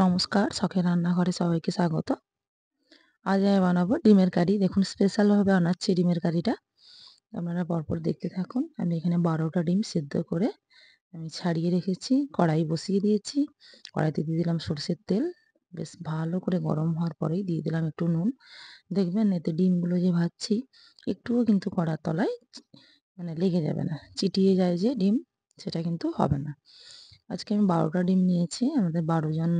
নমস্কার, শখের রান্নাঘরে সবাইকে স্বাগত। আজ আমি বানাবো ডিমের কারি। দেখুন স্পেশালভাবে বানাচ্ছি ডিমের কারিটা। আপনারা পরপর দেখতে থাকুন। আমি এখানে ১২টা ডিম সেদ্ধ করে আমি ছাড়িয়ে রেখেছি। কড়াই বসিয়ে দিয়েছি। কড়াইতে দিয়ে দিলাম সরষের তেল। বেশ ভালো করে গরম হওয়ার পরেই দিয়ে দিলাম একটু নুন। দেখবেন এতে ডিমগুলো যে ভাজছি একটুও কিন্তু কড়ার তলায় লেগে যাবে না। চিটিয়ে যায় যে ডিম, সেটা কিন্তু হবে না। আজকে আমি ১২টা ডিম নিয়েছি। আমাদের ১২ জন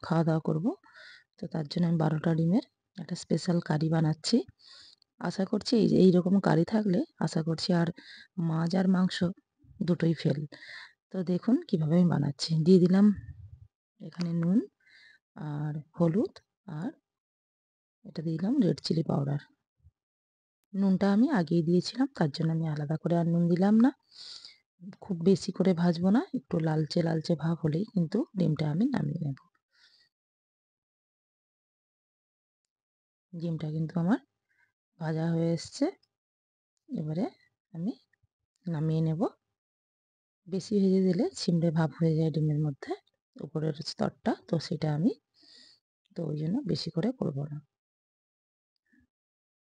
খাওয়া-দাওয়া করব। তো তার জন্য আমি ১২টা ডিমের একটা স্পেশাল কারি বানাচ্ছি। আশা করছি এই যে এইরকম কারি থাকলে আশা করছি আর মাছ আর মাংস দুটোই ফেল। তো দেখুন কিভাবে আমি বানাচ্ছি। দিয়ে দিলাম এখানে নুন আর হলুদ, আর এটা দিয়ে দিলাম রেড চিলি পাউডার। নুনটা আমি আগেই দিয়েছিলাম, তার জন্য আমি আলাদা করে আর নুন দিলাম না। খুব বেশি করে ভাজবো না, একটু লালচে লালচে ভাব হলেই কিন্তু ডিমটা আমি নামিয়ে নেব। ডিমটা কিন্তু আমার ভাজা হয়ে এসছে। এবারে আমি নামিয়ে নেব। বেশি ভেজে দিলে ছিমড়ে ভাব হয়ে যায় ডিমের মধ্যে উপরের স্তরটা, তো সেটা আমি ওই জন্য বেশি করে করব না।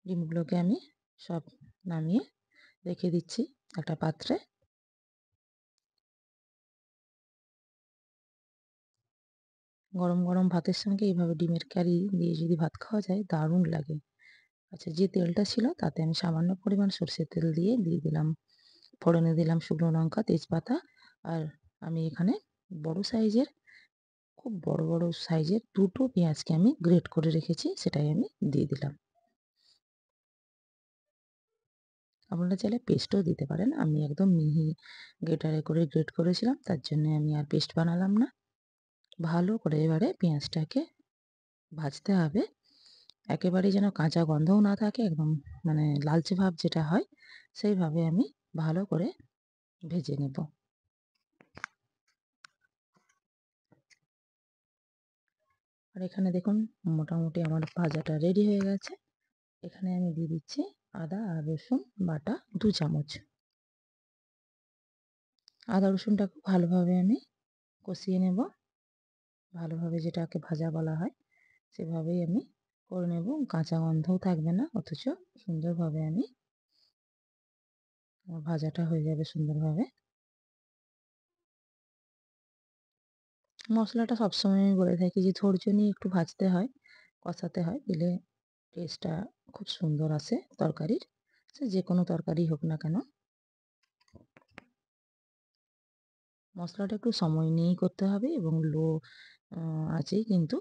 ডিমগুলোকে আমি সব নামিয়ে রেখে দিচ্ছি একটা পাত্রে। গরম গরম ভাতের সঙ্গে এইভাবে ডিমের কারি দিয়ে যদি ভাত খাওয়া যায় দারুণ লাগে। আচ্ছা, যে তেলটা ছিল তাতে আমি সামান্য পরিমাণ সরষের তেল দিয়ে দিলাম, ফোড়নে দিলাম শুকনো লঙ্কা, তেজপাতা, আর আমি এখানে বড় সাইজের, খুব বড় বড় সাইজের দুটো পেঁয়াজকে আমি গ্রেট করে রেখেছি, সেটাই আমি দিয়ে দিলাম। আপনারা চাইলে পেস্টও দিতে পারেন। আমি একদম মিহি গ্রেটারে করে গ্রেট করেছিলাম, তার জন্য আমি আর পেস্ট বানালাম না। ভালো করে এবারে পেঁয়াজটাকে ভাজতে হবে। একেবারেই যেন কাঁচা গন্ধও না থাকে, একদম লালচে ভাব যেটা হয় সেইভাবে আমি ভালো করে ভেজে নেব। আর এখানে দেখুন মোটামুটি আমার ভাজাটা রেডি হয়ে গেছে। এখানে আমি দিয়ে দিচ্ছি আদা আর রসুন বাটা ২ চামচ। আদা রসুনটা খুব ভালোভাবে আমি কষিয়ে নেব। ভালোভাবে, যেটাকে ভাজা বলা হয়, সেভাবেই আমি করে নেব। কাঁচা গন্ধও থাকবে না, অথচ সুন্দরভাবে আমার ভাজাটা হয়ে যাবে সুন্দরভাবে। মশলাটা সবসময় আমি বলে থাকি যে ধৈর্য নিয়ে একটু ভাজতে হয়, কষাতে হয়, দিলে টেস্টটা খুব সুন্দর আসে তরকারির। সে যে কোনো তরকারি হোক না কেন, মশলাটা একটু সময় নিয়েই করতে হবে এবং লো আঁচেই কিন্তু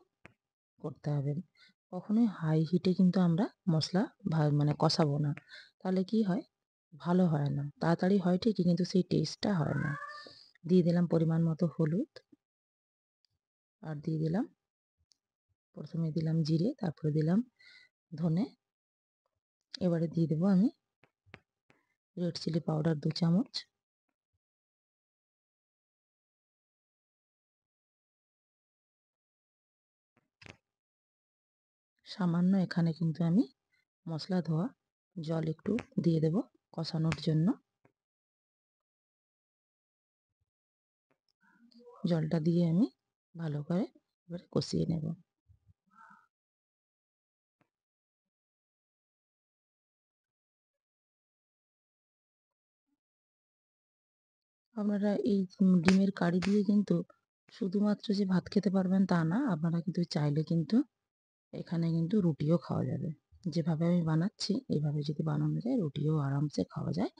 করতে হবে। কখনোই হাই হিটে কিন্তু আমরা মশলা কষাবো না। তাহলে কি হয়, ভালো হয় না। তাড়াতাড়ি হয় ঠিকই, কিন্তু সেই টেস্টটা হয় না। দিয়ে দিলাম পরিমাণ মতো হলুদ, আর দিয়ে দিলাম, প্রথমে দিলাম জিরে, তারপরে দিলাম ধনে। এবারে দিয়ে দেবো আমি রেড চিলি পাউডার ২ চামচ। সামান্য এখানে কিন্তু আমি মশলা ধোয়া জল একটু দিয়ে দেব কষানোর জন্য। জলটা দিয়ে আমি ভালো করে এবারে কষিয়ে নেব। আপনারা এই ডিমের কারি দিয়ে কিন্তু শুধুমাত্র যে ভাত খেতে পারবেন তা না, আপনারা কিন্তু চাইলে কিন্তু এখানে কিন্তু রুটিও খাওয়া যাবে। যেভাবে আমি বানাচ্ছি এইভাবে যদি বানানো যায় রুটিও আরামসে খাওয়া যায়।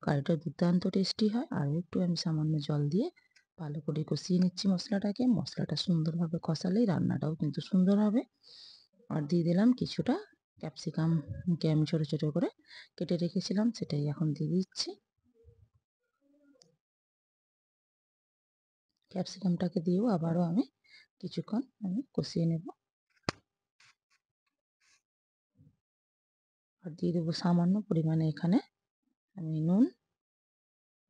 কারিটা দুর্দান্ত টেস্টি হয়। আরও একটু আমি সামান্য জল দিয়ে ভালো করে কষিয়ে নিচ্ছি মশলাটাকে। মশলাটা সুন্দরভাবে কষালেই রান্নাটাও কিন্তু সুন্দর হবে। আর দিয়ে দিলাম কিছুটা ক্যাপসিকামকে আমি ছোটো ছোটো করে কেটে রেখেছিলাম, সেটাই এখন দিয়ে দিচ্ছি। ক্যাপসিকামটাকে দিয়েও আবারও আমি কিছুক্ষণ কষিয়ে নেব। আর দিয়ে দেবো সামান্য পরিমাণে এখানে আমি নুন।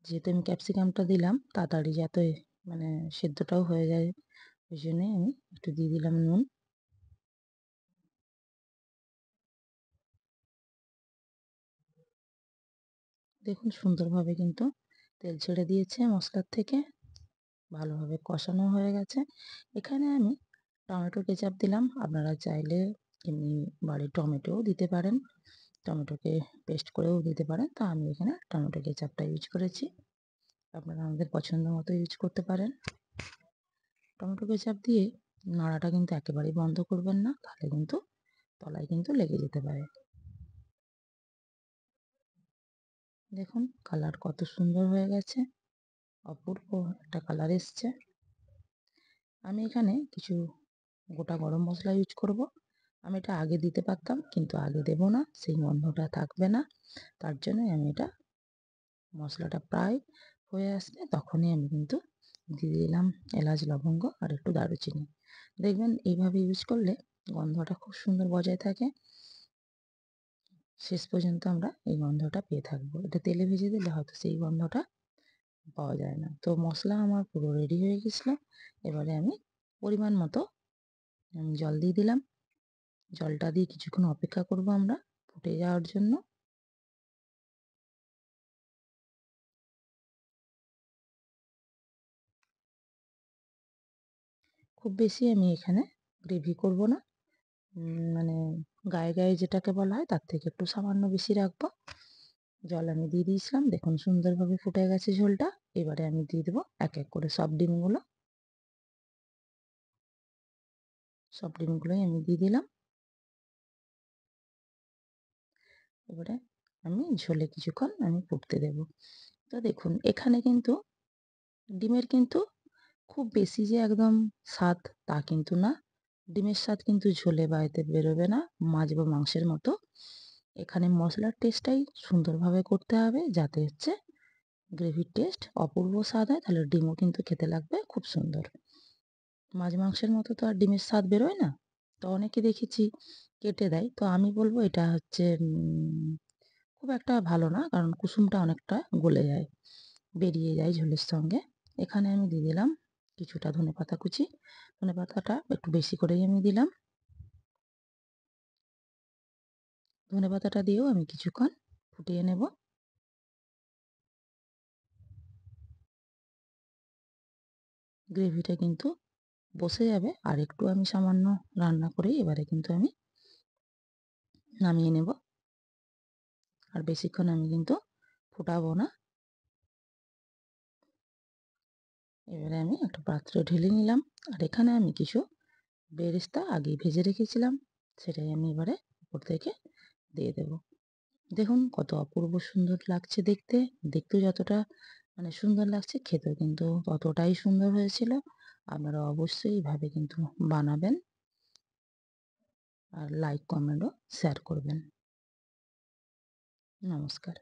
যেহেতু আমি ক্যাপসিকামটা দিলাম তাড়াতাড়ি যাতে মানে সেদ্ধটাও হয়ে যায়, ওই জন্যে আমি একটু দিয়ে দিলাম নুন। দেখুন সুন্দরভাবে কিন্তু তেল ছেড়ে দিয়েছে মশলার থেকে, ভালোভাবে কষানো হয়ে গেছে। এখানে আমি টমেটো কেচাপ দিলাম। আপনারা চাইলে এমনি বাড়ির টমেটোও দিতে পারেন। টমেটোকে পেস্ট করেও দিতে পারেন। তো আমি এখানে টমেটো কেচাপটা ইউজ করেছি। আপনারা আমাদের পছন্দ মতো ইউজ করতে পারেন। টমেটো কেচাপ দিয়ে নাড়াটা কিন্তু একেবারেই বন্ধ করবেন না, তাহলে কিন্তু তলায় কিন্তু লেগে যেতে পারে। দেখুন কালার কত সুন্দর হয়ে গেছে, অপূর্ব একটা কালার এসছে। আমি এখানে কিছু গোটা গরম মশলা ইউজ করব। আমি এটা আগে দিতে পারতাম, কিন্তু আগে দেব না, সেই গন্ধটা থাকবে না। তার জন্যই আমি এটা মশলাটা প্রায় হয়ে আসবে তখনই আমি কিন্তু দিয়ে দিলাম এলাচ, লবঙ্গ আর একটু দারুচিনি। দেখবেন এইভাবে ইউজ করলে গন্ধটা খুব সুন্দর বজায় থাকে। শেষ পর্যন্ত আমরা এই গন্ধটা পেয়ে থাকবো। এটা তেলে ভেজে দিলে হয়তো সেই গন্ধটা পাওয়া যায় না। তো মশলা আমার পুরো রেডি হয়ে গেছিল। এবারে আমি পরিমাণ মতো জল দিয়ে দিলাম। জলটা দিয়ে কিছুক্ষণ অপেক্ষা করব আমরা ফুটে যাওয়ার জন্য। খুব বেশি আমি এখানে গ্রেভি করব না। মানে গায়ে গায়ে যেটাকে বলা হয় তার থেকে একটু সামান্য বেশি রাখবো। জল আমি দিয়ে দিয়েছিলাম, দেখুন সুন্দরভাবে ফুটে গেছে ঝোলটা। এবারে আমি দিয়ে দেবো এক এক করে সব ডিমগুলো। সব ডিমগুলোই আমি দিয়ে দিলাম। এবারে আমি ঝোলে কিছুক্ষণ আমি ফুটতে দেব। তো দেখুন এখানে কিন্তু ডিমের কিন্তু খুব বেশি যে একদম স্বাদ তা কিন্তু না। ডিমের স্বাদ কিন্তু ঝোলে বা এতে বেরোবে না মাছ বা মাংসের মতো। এখানে মশলার টেস্টটাই সুন্দরভাবে করতে হবে, যাতে হচ্ছে গ্রেভির টেস্ট অপূর্ব স্বাদ হয়, তাহলে ডিমও কিন্তু খেতে লাগবে খুব সুন্দর। মাছ মাংসের মতো তো আর ডিমের স্বাদ বেরোয় না। তো অনেকে দেখেছি কেটে দেয়। তো আমি বলব এটা হচ্ছে খুব একটা ভালো না, কারণ কুসুমটা অনেকটা গলে যায়, বেরিয়ে যায় ঝোলের সঙ্গে। এখানে আমি দিয়ে দিলাম কিছুটা ধনেপাতা কুচি। ধনেপাতাটা একটু বেশি করেই আমি দিলাম। ধনেপাতাটা দিয়েও আমি কিছুক্ষণ ফুটিয়ে নেব। গ্রেভিটা কিন্তু বসে যাবে, আর একটু আমি সামান্য রান্না করেই এবারে কিন্তু আমি নামিয়ে নেব। আর বেশিক্ষণ আমি কিন্তু ফোটাবো না। এবারে আমি একটা পাত্রে ঢেলে নিলাম। আর এখানে আমি কিছু বেরেস্তা আগেই ভেজে রেখেছিলাম, সেটাই আমি এবারে উপর থেকে দিয়ে দেব। দেখুন কত অপূর্ব সুন্দর লাগছে দেখতে। দেখতেও যতটা মানে সুন্দর লাগছে, খেতেও কিন্তু ততটাই সুন্দর হয়েছিল। আপনারা অবশ্যই এইভাবে কিন্তু বানাবেন, আর লাইক, কমেন্ট ও শেয়ার করবেন। নমস্কার।